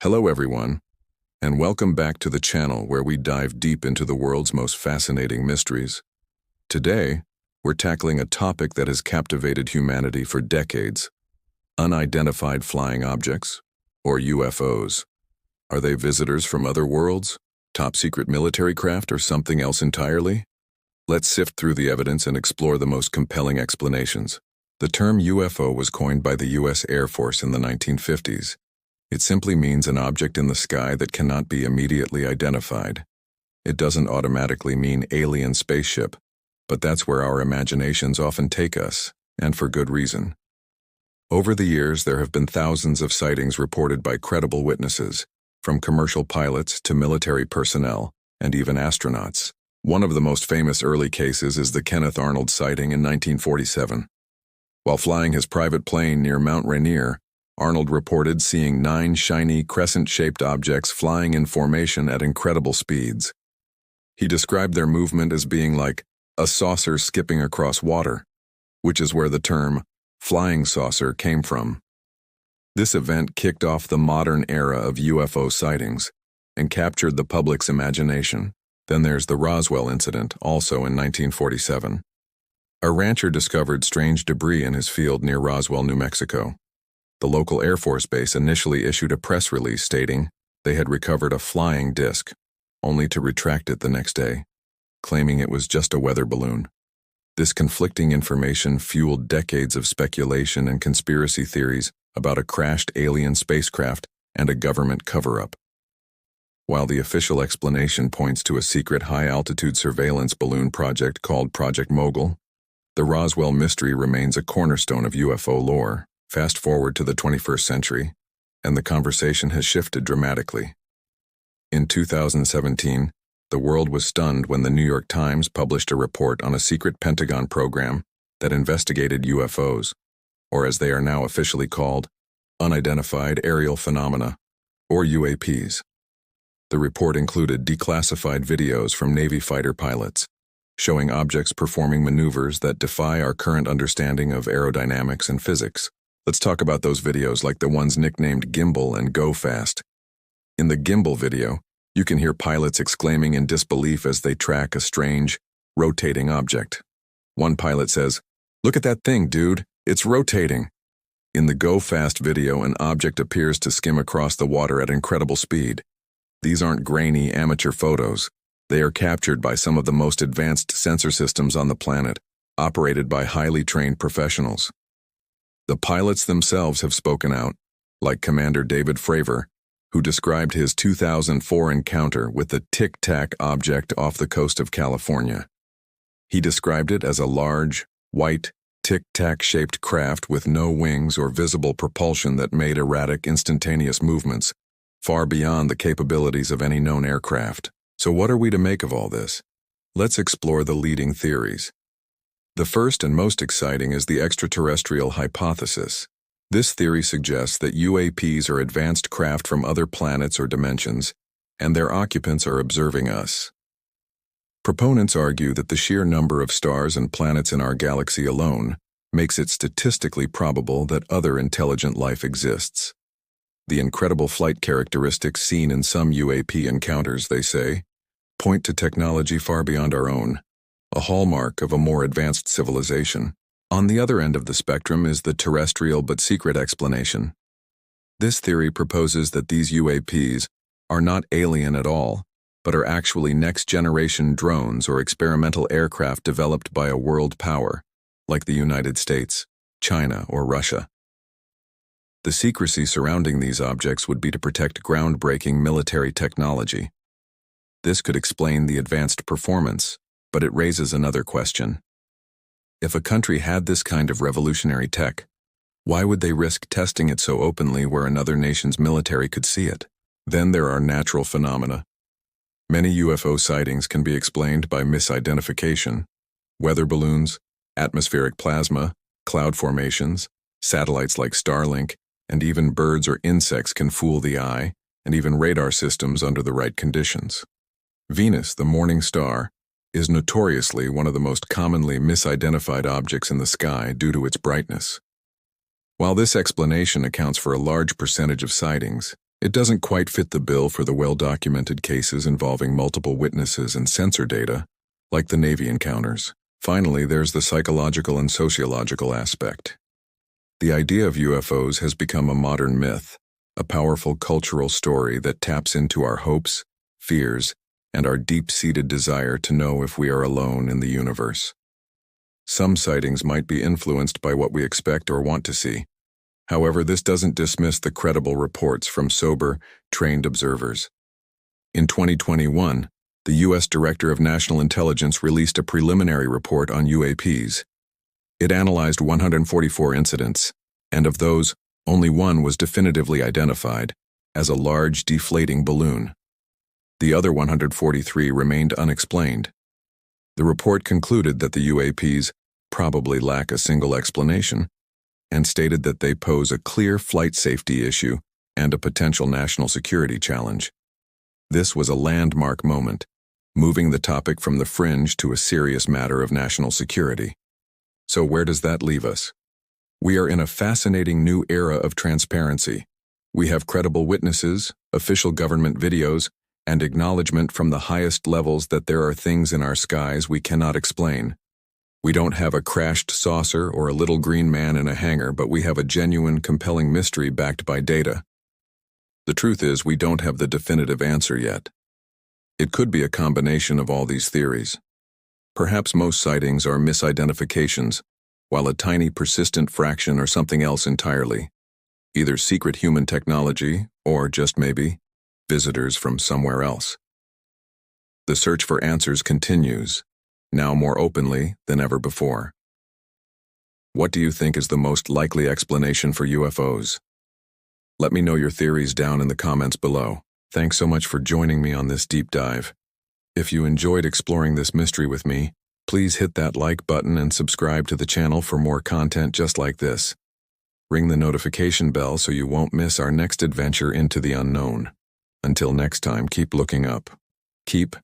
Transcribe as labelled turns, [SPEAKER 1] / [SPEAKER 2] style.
[SPEAKER 1] Hello everyone, and welcome back to the channel where we dive deep into the world's most fascinating mysteries. Today, we're tackling a topic that has captivated humanity for decades: unidentified flying objects, or UFOs. Are they visitors from other worlds, top-secret military craft, or something else entirely? Let's sift through the evidence and explore the most compelling explanations. The term UFO was coined by the U.S. Air Force in the 1950s. It simply means an object in the sky that cannot be immediately identified. It doesn't automatically mean alien spaceship, but that's where our imaginations often take us, and for good reason. Over the years, there have been thousands of sightings reported by credible witnesses, from commercial pilots to military personnel, and even astronauts. One of the most famous early cases is the Kenneth Arnold sighting in 1947. While flying his private plane near Mount Rainier, Arnold reported seeing 9 shiny, crescent-shaped objects flying in formation at incredible speeds. He described their movement as being like a saucer skipping across water, which is where the term flying saucer came from. This event kicked off the modern era of UFO sightings and captured the public's imagination. Then there's the Roswell incident, also in 1947. A rancher discovered strange debris in his field near Roswell, New Mexico. The local Air Force base initially issued a press release stating they had recovered a flying disc, only to retract it the next day, claiming it was just a weather balloon. This conflicting information fueled decades of speculation and conspiracy theories about a crashed alien spacecraft and a government cover-up. While the official explanation points to a secret high-altitude surveillance balloon project called Project Mogul, the Roswell mystery remains a cornerstone of UFO lore. Fast forward to the 21st century, and the conversation has shifted dramatically. In 2017, the world was stunned when the New York Times published a report on a secret Pentagon program that investigated UFOs, or as they are now officially called, unidentified aerial phenomena, or UAPs. The report included declassified videos from Navy fighter pilots, showing objects performing maneuvers that defy our current understanding of aerodynamics and physics. Let's talk about those videos, like the ones nicknamed Gimbal and Go Fast. In the Gimbal video, you can hear pilots exclaiming in disbelief as they track a strange, rotating object. One pilot says, "Look at that thing, dude, it's rotating." In the Go Fast video, an object appears to skim across the water at incredible speed. These aren't grainy amateur photos. They are captured by some of the most advanced sensor systems on the planet, operated by highly trained professionals. The pilots themselves have spoken out, like Commander David Fravor, who described his 2004 encounter with the Tic Tac object off the coast of California. He described it as a large, white, Tic Tac-shaped craft with no wings or visible propulsion that made erratic, instantaneous movements, far beyond the capabilities of any known aircraft. So what are we to make of all this? Let's explore the leading theories. The first and most exciting is the extraterrestrial hypothesis. This theory suggests that UAPs are advanced craft from other planets or dimensions, and their occupants are observing us. Proponents argue that the sheer number of stars and planets in our galaxy alone makes it statistically probable that other intelligent life exists. The incredible flight characteristics seen in some UAP encounters, they say, point to technology far beyond our own, a hallmark of a more advanced civilization. On the other end of the spectrum is the terrestrial but secret explanation. This theory proposes that these UAPs are not alien at all, but are actually next-generation drones or experimental aircraft developed by a world power, like the United States, China, or Russia. The secrecy surrounding these objects would be to protect groundbreaking military technology. This could explain the advanced performance, but it raises another question. If a country had this kind of revolutionary tech, why would they risk testing it so openly where another nation's military could see it? Then there are natural phenomena. Many UFO sightings can be explained by misidentification. Weather balloons, atmospheric plasma, cloud formations, satellites like Starlink, and even birds or insects can fool the eye, and even radar systems under the right conditions. Venus, the morning star, is notoriously one of the most commonly misidentified objects in the sky due to its brightness. While this explanation accounts for a large percentage of sightings, It doesn't quite fit the bill for the well-documented cases involving multiple witnesses and sensor data, like the Navy encounters. Finally, there's the psychological and sociological aspect. The idea of UFOs has become a modern myth, a powerful cultural story that taps into our hopes, fears, and our deep-seated desire to know if we are alone in the universe. Some sightings might be influenced by what we expect or want to see. However, this doesn't dismiss the credible reports from sober, trained observers. In 2021, the U.S. Director of National Intelligence released a preliminary report on UAPs. It analyzed 144 incidents, and of those, only one was definitively identified as a large deflating balloon. The other 143 remained unexplained. The report concluded that the UAPs probably lack a single explanation, and stated that they pose a clear flight safety issue and a potential national security challenge. This was a landmark moment, moving the topic from the fringe to a serious matter of national security. So where does that leave us? We are in a fascinating new era of transparency. We have credible witnesses, official government videos, and acknowledgement from the highest levels that there are things in our skies we cannot explain. We don't have a crashed saucer or a little green man in a hangar, but we have a genuine, compelling mystery backed by data. The truth is, we don't have the definitive answer yet. It could be a combination of all these theories. Perhaps most sightings are misidentifications, while a tiny persistent fraction are something else entirely. Either secret human technology, or just maybe, visitors from somewhere else. The search for answers continues, now more openly than ever before. What do you think is the most likely explanation for UFOs? Let me know your theories down in the comments below. Thanks so much for joining me on this deep dive. If you enjoyed exploring this mystery with me, please hit that like button and subscribe to the channel for more content just like this. Ring the notification bell so you won't miss our next adventure into the unknown. Until next time, keep looking up. Keep